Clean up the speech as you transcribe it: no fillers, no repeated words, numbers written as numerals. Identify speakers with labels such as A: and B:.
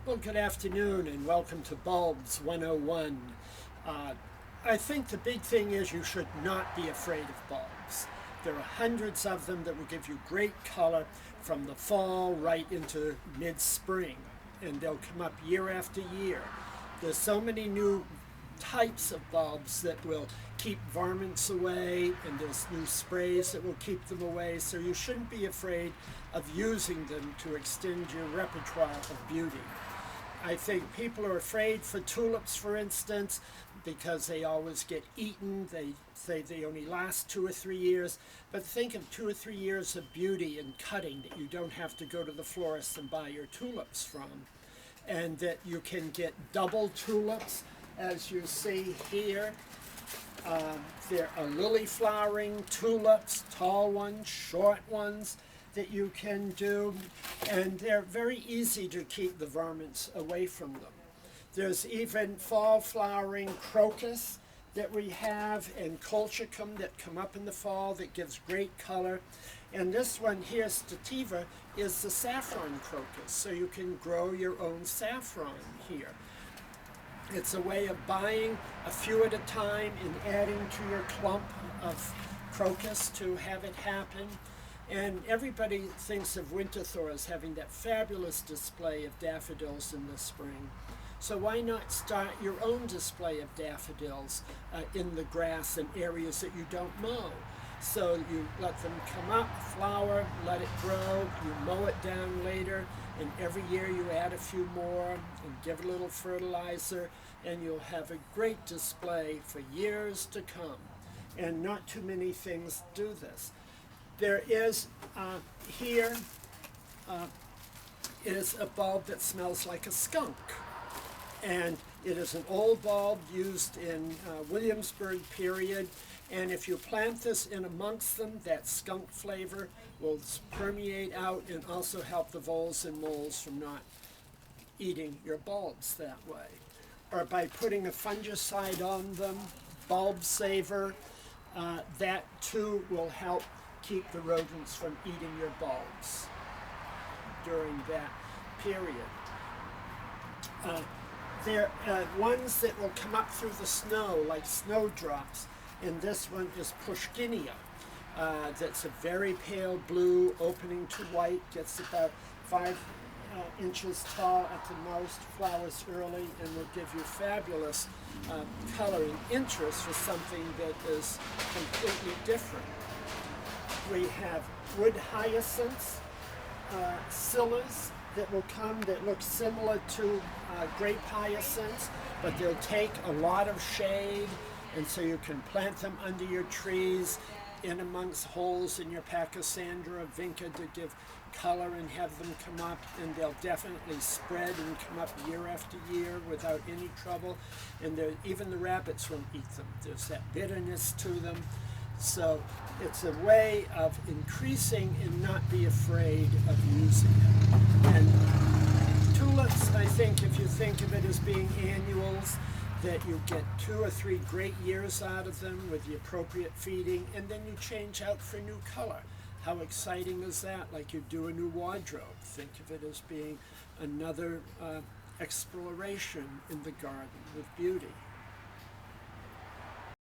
A: Well, good afternoon and welcome to Bulbs 101. I think the big thing is you should not be afraid of bulbs. There are hundreds of them that will give you great color from the fall right into mid-spring, and they'll come up year after year. There's so many new types of bulbs that will keep varmints away, and there's new sprays that will keep them away, so you shouldn't be afraid of using them to extend your repertoire of beauty. I think people are afraid for tulips, for instance, because they always get eaten. They say they only last 2 or 3 years, but think of 2 or 3 years of beauty and cutting that you don't have to go to the florist and buy your tulips from, and that you can get double tulips, as you see here. There are lily flowering tulips, tall ones, short ones, that you can do, and they're very easy to keep the varmints away from them. There's even fall flowering crocus that we have, and colchicum that come up in the fall that gives great color. And this one here, stativa, is the saffron crocus, so you can grow your own saffron here. It's a way of buying a few at a time and adding to your clump of crocus to have it happen. And everybody thinks of Winterthur as having that fabulous display of daffodils in the spring. So why not start your own display of daffodils in the grass in areas that you don't mow? So you let them come up, flower, let it grow, you mow it down later, and every year you add a few more and give it a little fertilizer, and you'll have a great display for years to come. And not too many things do this. There is here is a bulb that smells like a skunk, and it is an old bulb used in Williamsburg period, and if you plant this in amongst them, that skunk flavor will permeate out and also help the voles and moles from not eating your bulbs that way. Or by putting a fungicide on them, bulb saver, that too will help keep the rodents from eating your bulbs during that period. There are ones that will come up through the snow like snowdrops, and this one is pushkinia. That's a very pale blue opening to white, gets about 5 inches tall at the most, flowers early, and will give you fabulous color and interest for something that is completely different. We have wood hyacinths, scillas that will come that look similar to grape hyacinths, but they'll take a lot of shade, and so you can plant them under your trees, in amongst holes in your pachysandra, vinca, to give color and have them come up, and they'll definitely spread and come up year after year without any trouble, and even the rabbits won't eat them. There's that bitterness to them. So it's a way of increasing and not be afraid of using it. And tulips, I think, if you think of it as being annuals, that you get 2 or 3 great years out of them with the appropriate feeding, and then you change out for new color. How exciting is that? Like you do a new wardrobe. Think of it as being another exploration in the garden with beauty.